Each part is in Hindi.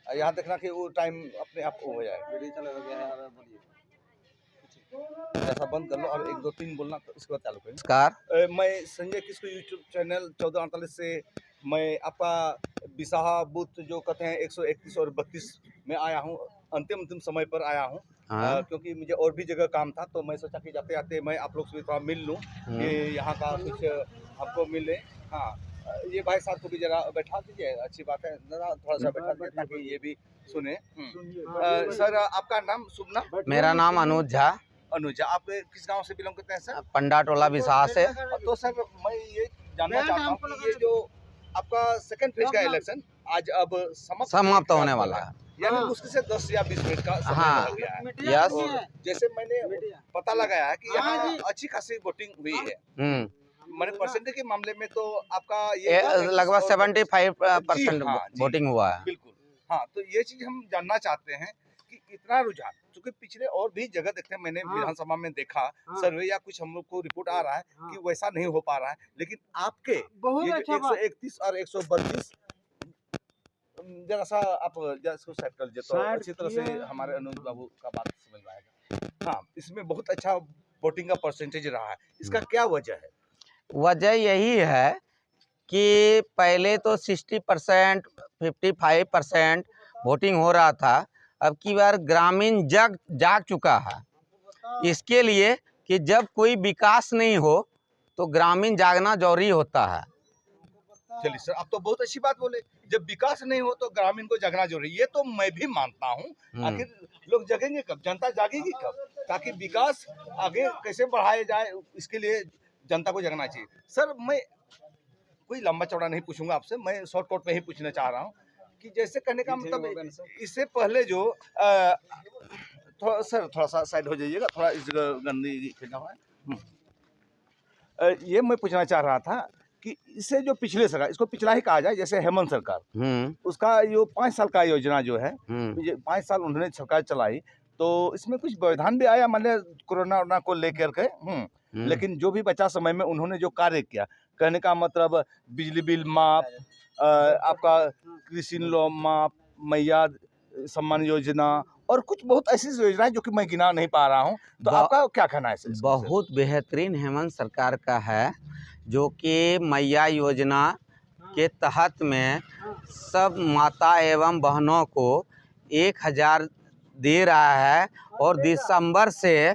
यहाँ देखना कि वो टाइम अपने आप हो जाए। ऐसा बंद कर लो और 1 2 3 बोलना, तो इसके बाद चालू करें। नमस्कार। मैं संजय किसको यूट्यूब चैनल 1448 से मैं आपका बिसाहा बूथ जो कहते हैं 131 और 32 में आया हूँ। अंतिम समय पर आया हूँ। हाँ। क्योंकि मुझे और भी जगह काम था, तो मैं सोचा कि जाते जाते मैं आप लोग से थोड़ा मिल लूँ कि यहाँ का कुछ आपको मिले। हाँ, ये भाई साहब को भी जरा बैठा दीजिए, अच्छी बात है, जरा थोड़ा सा बैठा दीजिए ताकि ये भी सुने। सर आपका नाम शुभ नाम? मेरा नाम अनुज झा। अनुज, आप किस गांव से बिलोंग करते हैं सर? पंडा टोला बिसाहा से। तो सर मैं ये जानना चाहता हूँ कि ये जो आपका सेकंड फेज का इलेक्शन आज अब समाप्त होने वाला है, यानी मुश्किल से 10 या 20 मिनट का समय हाँ, रह गया है। यस। और जैसे मैंने पता लगाया है कि यहाँ अच्छी खासी वोटिंग हुई है। मैंने परसेंटेज के मामले में तो आपका ये लगभग 75% हाँ, वोटिंग हुआ है। बिल्कुल। हाँ, तो ये चीज हम जानना चाहते हैं कि इतना रुझान, क्योंकि पिछले और भी जगह देखते हैं, मैंने विधानसभा में देखा सर्वे या कुछ हम लोग को रिपोर्ट आ रहा है कि वैसा नहीं हो पा रहा है, लेकिन आपके ये जो 131 और 132 जरा सा आप इसको सेट कर दीजिए तो अच्छी तरह से हमारे अनुज बाबू का बात समझ में आएगा। हाँ, इसमें बहुत अच्छा वोटिंग का परसेंटेज रहा है, इसका क्या वजह है? वजह यही है कि पहले तो 60% 55% वोटिंग हो रहा था, अब की बार ग्रामीण जाग चुका है। इसके लिए कि जब कोई विकास नहीं हो तो ग्रामीण जागना जरूरी होता है। चलिए सर, आप तो बहुत अच्छी बात बोले, जब विकास नहीं हो तो ग्रामीण को जगना जरूरी, ये तो मैं भी मानता हूँ। आखिर लोग जगेंगे कब, जनता जागेगी कब, ताकि विकास आगे कैसे बढ़ाया जाए, इसके लिए जनता को जगना चाहिए। सर मैं कोई लंबा चौड़ा नहीं पूछूंगा आपसे, मैं शॉर्टकट में ही पूछना चाह रहा हूँ कि जैसे कहने का मतलब इससे पहले जो थोड़ा सा साइड हो जाइएगा, थोड़ा इस जगह गंदगी फैला हुआ है। ये मैं पूछना चाह रहा था कि इससे जो पिछले सरकार, इसको पिछला ही कहा जाए, जैसे हेमंत सरकार, उसका जो 5 साल का योजना जो है, 5 साल उन्होंने सरकार चलाई, तो इसमें कुछ व्यवधान भी आया, मान कोरोना को लेकर के। लेकिन जो भी बचा समय में उन्होंने जो कार्य किया, कहने का मतलब बिजली बिल माफ, आपका कृषि लोन माफ, मैया सम्मान योजना और कुछ बहुत ऐसी योजनाएं जो कि मैं गिना नहीं पा रहा हूं, तो आपका क्या कहना है? बहुत बेहतरीन हेमंत सरकार का है, जो कि मैया योजना के तहत में सब माता एवं बहनों को 1000 दे रहा है, और दिसंबर से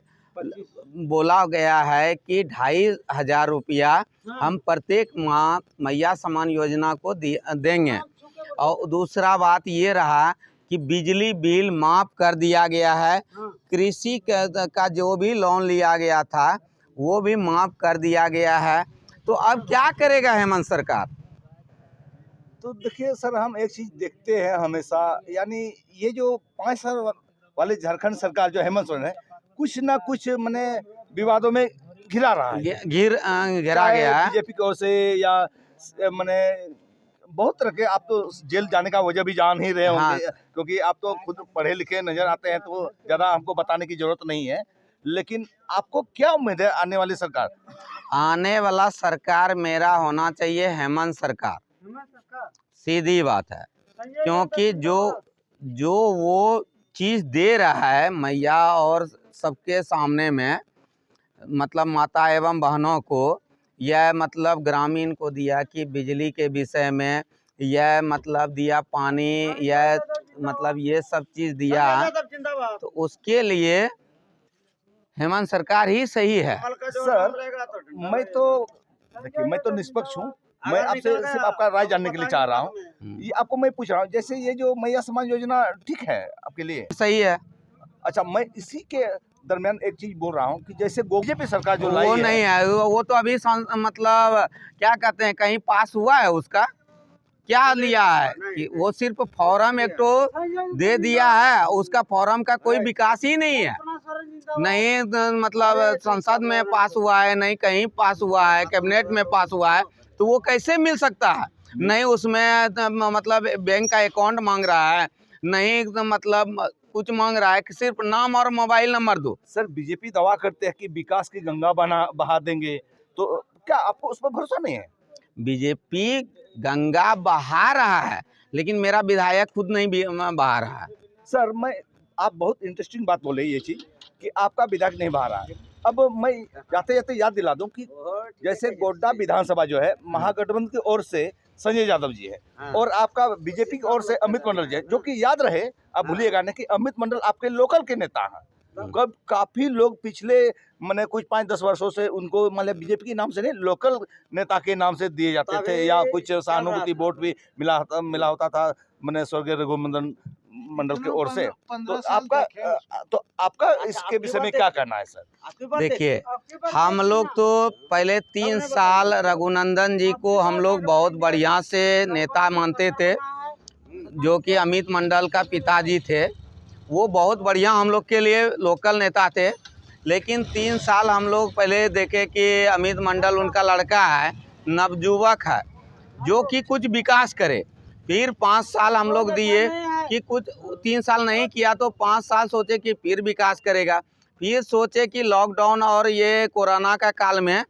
बोला गया है कि 2500 रुपया हम प्रत्येक माह मैया सम्मान योजना को देंगे। और दूसरा बात ये रहा कि बिजली बिल माफ कर दिया गया है, कृषि का जो भी लोन लिया गया था वो भी माफ कर दिया गया है। तो अब क्या करेगा हेमंत सरकार? तो देखिए सर, हम एक चीज देखते हैं हमेशा, यानी ये जो 5 साल वाले झारखंड सरकार जो हेमंत सोरेन है, कुछ ना कुछ मैंने विवादों में घिरा रहा है, घिरा गया है बीजेपी की ओर से, या मैंने बहुत तरह के, आप तो जेल जाने का वजह भी जान ही रहे होंगे। हाँ। क्योंकि आप तो खुद पढ़े लिखे नजर आते हैं, तो ज्यादा हमको बताने की जरूरत नहीं है। लेकिन आपको क्या उम्मीद है आने वाली सरकार? आने वाला सरकार मेरा होना चाहिए हेमंत सरकार, सीधी बात है। क्योंकि जो वो चीज़ दे रहा है मैया और सबके सामने में, मतलब माता एवं बहनों को, यह मतलब ग्रामीण को दिया कि बिजली के विषय में, यह मतलब दिया पानी, यह मतलब ये सब चीज़ दिया, तो उसके लिए हेमंत सरकार ही सही है। सर मैं तो देखिए, मैं तो निष्पक्ष हूँ, मैं आपसे सिर्फ आपका राय जानने के लिए चाह रहा हूँ। ये आपको मैं पूछ रहा हूँ, जैसे ये जो मैया सम्मान योजना ठीक है आपके लिए? सही है। अच्छा, मैं इसी के दरमियान एक चीज बोल रहा हूँ कि जैसे बीजेपी सरकार जो लाई वो नहीं है, वो तो अभी मतलब क्या कहते हैं, कहीं पास हुआ है, उसका क्या लिया है कि वो सिर्फ फॉर्म एक तो दे दिया है, उसका फॉर्म का कोई विकास ही नहीं है। नहीं मतलब संसद में पास हुआ है, नहीं कहीं पास हुआ है, कैबिनेट में पास हुआ है, तो वो कैसे मिल सकता है? नहीं उसमें मतलब बैंक का अकाउंट मांग रहा है, नहीं मतलब कुछ मांग रहा है कि सिर्फ नाम और मोबाइल नंबर दो। सर बीजेपी दावा करते हैं कि विकास की गंगा बहा देंगे, तो क्या आपको उस पर भरोसा नहीं है? बीजेपी गंगा बहा रहा है, लेकिन मेरा विधायक खुद नहीं बहा रहा है। सर आप बहुत इंटरेस्टिंग बात बोले ये चीज कि आपका विधायक नहीं बहा रहा है। अब मैं जाते जाते याद दिला दूं कि जैसे गोड्डा विधानसभा जो है महागठबंधन की ओर से संजय यादव जी है और आपका बीजेपी की ओर से अमित मंडल जी है, जो कि याद रहे, आप भूलिएगा नहीं कि अमित मंडल आपके लोकल के नेता हैं। कब काफी लोग पिछले मैंने कुछ 5-10 वर्षों से उनको मतलब बीजेपी के नाम से नहीं लोकल नेता के नाम से दिए जाते थे या कुछ सहानुभूति वोट भी मिला होता था मैंने स्वर्गीय रघुनंदन मंडल की ओर से। तो आपका इसके विषय में क्या कहना है सर? देखिए, हम लोग तो पहले 3 साल रघुनंदन जी को हम लोग बहुत बढ़िया से नेता मानते थे, जो कि अमित मंडल का पिताजी थे। वो बहुत बढ़िया हम लोग के लिए लोकल नेता थे। लेकिन 3 साल हम लोग पहले देखे कि अमित मंडल उनका लड़का है, नवयुवक है, जो कि कुछ विकास करे। फिर 5 साल हम लोग दिए कि कुछ 3 साल नहीं किया तो 5 साल सोचे कि फिर विकास करेगा। फिर सोचे कि लॉकडाउन और ये कोरोना का काल में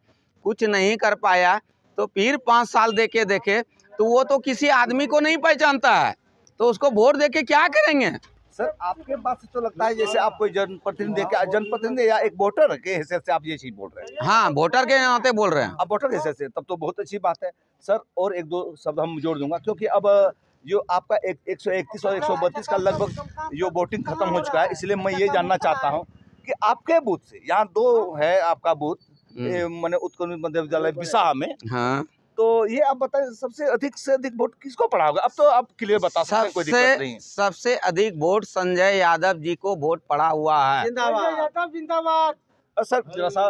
कुछ नहीं कर पाया, तो फिर 5 साल देखे तो वो तो किसी आदमी को नहीं पहचानता है, तो उसको वोट देके क्या करेंगे? सर आपके बात से तो लगता है जैसे आप कोई जनप्रतिनिधि या एक वोटर के हैसियत से आप ये चीज बोल रहे हैं। हाँ, वोटर के नाते बोल रहे हैं। अब वोटर के हैसियत से तब तो बहुत अच्छी बात है सर। और 1-2 शब्द हम जोड़ दूंगा क्योंकि अब जो आपका 131 और 132 का लगभग जो वोटिंग खत्म हो चुका है, इसलिए मैं ये जानना चाहता हूँ कि आपके बूथ से, यहाँ 2 है आपका बूथ मैंने उत्कल मध्य विद्यालय बिसाह में, हाँ, तो ये आप बताएं सबसे अधिक से अधिक वोट किसको पड़ा होगा? अब तो आप क्लियर बता सकते हैं, कोई दिक्कत नहीं है। सबसे अधिक वोट संजय यादव जी को वोट पड़ा हुआ है। जिंदाबाद। सर जरा सा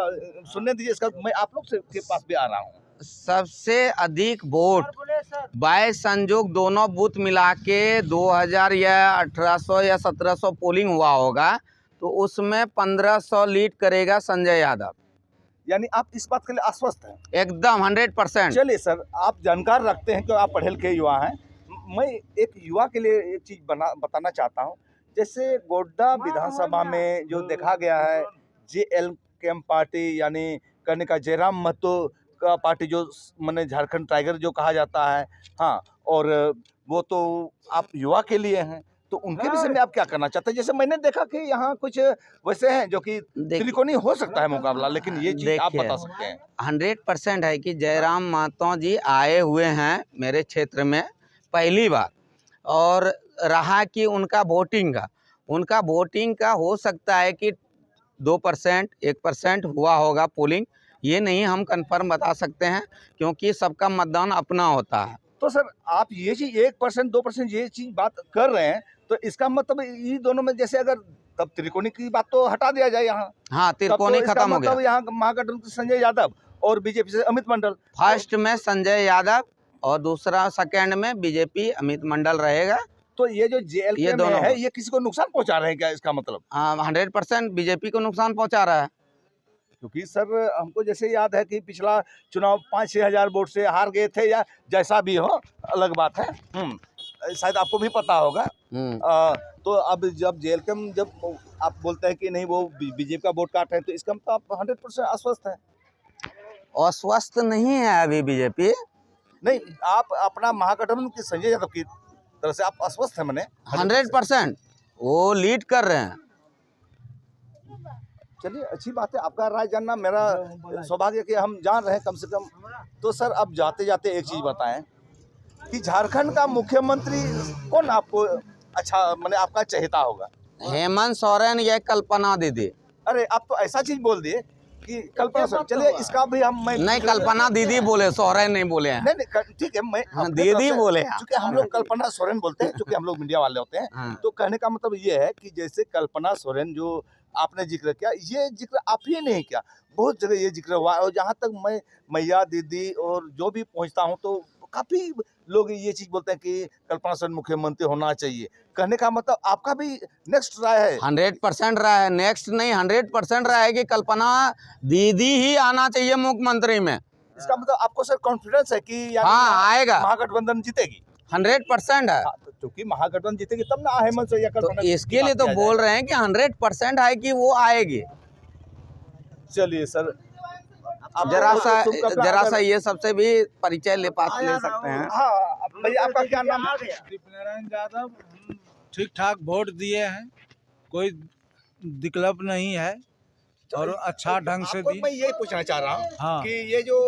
सुनने दीजिए इसका, मैं आप लोग से के पास भी आ रहा हूँ। सबसे अधिक वोट बाय संजोग दोनों बूथ मिला के 2000 या 1800 या 1700 पोलिंग हुआ होगा, तो उसमें 1500 लीड करेगा संजय यादव। यानी आप इस बात के लिए आश्वस्त हैं? एकदम 100%। चलिए सर, आप जानकार रखते हैं कि आप पढ़े लिखे युवा हैं। मैं एक युवा के लिए एक चीज बताना चाहता हूँ। जैसे गोड्डा विधानसभा में जो देखा गया है, JLKM पार्टी यानी कहने का जयराम महतो का पार्टी, जो मैंने झारखंड टाइगर जो कहा जाता है, हाँ, और वो तो आप युवा के लिए हैं, तो उनके विषय में आप क्या करना चाहते हैं? जैसे मैंने देखा कि यहाँ कुछ वैसे हैं जो कि त्रिकोणीय हो सकता है मुकाबला, लेकिन ये चीज आप बता सकते हैं। 100% है कि जयराम महतो जी आए हुए हैं मेरे क्षेत्र में पहली बार, और रहा कि उनका वोटिंग का हो सकता है कि 2% 1% हुआ होगा पोलिंग, ये नहीं हम कंफर्म बता सकते हैं क्योंकि सबका मतदान अपना होता है। तो सर आप ये चीज 1% 2% ये चीज बात कर रहे हैं, तो इसका मतलब ये दोनों में जैसे अगर तब त्रिकोणी की बात तो हटा दिया जाए यहाँ। हाँ, त्रिकोणी खत्म हो गया। यहाँ महागठबंधन संजय यादव और बीजेपी से अमित मंडल। फर्स्ट में संजय यादव और दूसरा सेकंड में बीजेपी अमित मंडल रहेगा। तो ये जो JLK में है, ये किसी को नुकसान पहुंचा रहे हैं क्या? इसका मतलब 100% बीजेपी को नुकसान पहुंचा रहा है। क्योंकि सर हमको जैसे याद है कि पिछला चुनाव 5-6 हजार वोट से हार गए थे, या जैसा भी हो अलग बात है, शायद आपको भी पता होगा। तो अब जब JLK में जब आप बोलते हैं कि नहीं वो बीजेपी का वोट काट रहे हैं, तो इसका मतलब आप 100% आश्वस्त हैं? अस्वस्थ नहीं है अभी बीजेपी। नहीं, आप अपना महागठबंधन के संजय यादव की तरह से आप आश्वस्त हैं? मैंने 100% वो लीड कर रहे हैं। चलिए अच्छी बात है, आपका राय जानना मेरा सौभाग्य कि हम जान रहे हैं कम से कम। तो सर अब जाते जाते एक चीज़ बताएं कि झारखंड का मुख्यमंत्री कौन आपको अच्छा मैंने आपका चहेता होगा? हेमंत सोरेन या कल्पना दीदी। अरे आप तो ऐसा चीज बोल दिए कि कल्पना सोरेन। चलिए इसका भी हम नहीं, कल्पना दीदी बोले, सोरेन नहीं बोले हैं। नहीं ठीक है, मैं दीदी बोले। क्योंकि हम लोग कल्पना सोरेन बोलते हैं, क्योंकि हम लोग मीडिया वाले होते हैं। तो कहने का मतलब ये है कि जैसे कल्पना सोरेन जो आपने जिक्र किया, ये जिक्र आप ही नहीं किया, बहुत जगह ये जिक्र हुआ। और जहाँ तक मैं मैया दीदी और जो भी पहुँचता हूँ तो काफ़ी लोग ये चीज़ बोलते हैं कि कल्पना सोरेन मुख्यमंत्री होना चाहिए। कहने का मतलब आपका भी नेक्स्ट राय है? 100% राय है, नेक्स्ट नहीं 100% राय है कि कल्पना दीदी ही आना चाहिए मुख्यमंत्री में। इसका मतलब आपको सर कॉन्फिडेंस है कि हाँ आएगा, महागठबंधन जीतेगी? 100% है। क्योंकि महागठबंधन जीतेगी तब ना हेमंत सोरेन या कल्पना। तो इसके लिए तो बोल रहे हैं कि 100% है कि वो आएगी। चलिए सर, आप जरा सा ये सबसे भी परिचय ले सकते हैं। हाँ भैया, आपका क्या नाम है? दीपनारायण यादव। हम ठीक ठाक वोट दिए हैं, कोई दिक्कत नहीं है और अच्छा ढंग से आपको दी। मैं यही पूछना चाह रहा हूँ हाँ। कि ये जो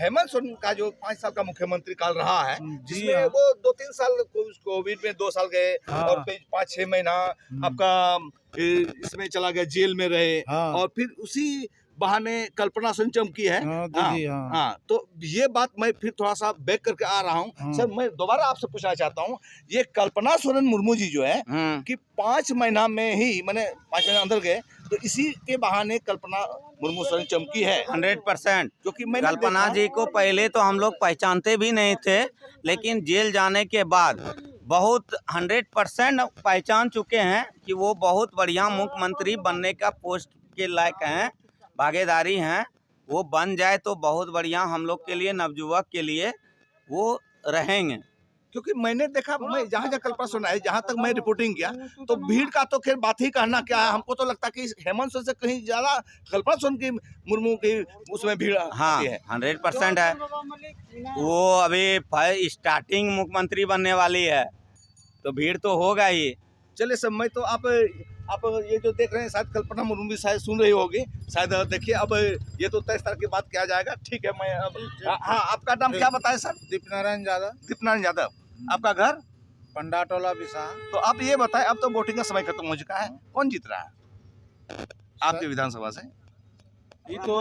हेमंत सोरेन का जो 5 साल का मुख्यमंत्री काल रहा है, जी जिसमें हाँ। वो 2-3 साल कोविड में 2 साल गए हाँ। और फिर 5-6 महीना आपका इसमें चला गया, जेल में रहे, हाँ। और फिर उसी बहाने कल्पना सोरेन चमकी है। हाँ दीदी, हाँ। हाँ, तो ये बात मैं फिर थोड़ा सा बैक करके आ रहा हूँ। हाँ। सर, मैं दोबारा आपसे पूछना चाहता हूँ, ये कल्पना सोरेन मुर्मू जी जो है कि 5 महीना में ही, मैंने 5 महीना अंदर गए, तो इसी के बहाने कल्पना मुर्मू सोरेन चमकी है 100%। क्योंकि मैंने कल्पना देखा- जी को पहले तो हम लोग पहचानते भी नहीं थे, लेकिन जेल जाने के बाद बहुत 100% पहचान चुके हैं कि वो बहुत बढ़िया मुख्यमंत्री बनने का पोस्ट के लायक हैं, भागीदारी हैं। वो बन जाए तो बहुत बढ़िया हम लोग के लिए, नवयुवक के लिए वो रहेंगे। क्योंकि मैंने देखा, मैं जहाँ जहाँ कल्पना सोरेन है, जहाँ तक मैं रिपोर्टिंग किया, तो भीड़ का तो खैर बात ही कहना क्या है। हमको तो लगता है कि हेमंत सोरेन से कहीं ज्यादा कल्पना सोरेन की, मुर्मू की उसमें भीड़ हाँ आती है। 100% है। वो अभी स्टार्टिंग मुख्यमंत्री बनने वाली है, तो भीड़ तो होगा ही। चलिए सब, मैं तो आप ये जो देख रहे हैं, शायद कल्पना मुर्मू भी शायद सुन रही होगी, शायद देखिए। अब ये तो 23 तारीख की बात किया जाएगा, ठीक है। मैं अब हाँ, आपका नाम क्या बताएं सर? दीपनारायण यादव। दीपनारायण यादव। आपका घर? पंडाटोला बिसा। तो आप ये बताएं, अब तो वोटिंग का समय खत्म हो चुका है, कौन जीत रहा है आपकी विधानसभा से? ये तो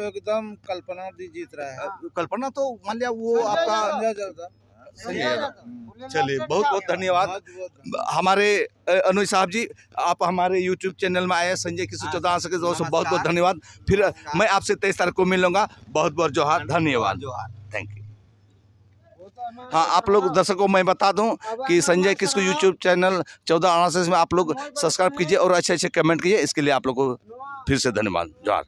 एकदम कल्पना दी जीत रहा है। कल्पना तो मान लिया वो आपका सही है। चलिए, बहुत बहुत धन्यवाद हमारे अनुज साहब जी, आप हमारे YouTube चैनल में आए, संजय किशोर चौधरी के दोस्तों, बहुत बहुत धन्यवाद। फिर मैं आपसे 23 तारीख को मिलूंगा। बहुत बहुत जोहार, धन्यवाद, थैंक यू। हाँ, आप लोग दर्शकों मैं बता दूं कि संजय किशोर YouTube चैनल 14 अनाउंसर्स में आप लोग सब्सक्राइब कीजिए और अच्छे अच्छे कमेंट कीजिए। इसके लिए आप लोग को फिर से धन्यवाद, जोहार।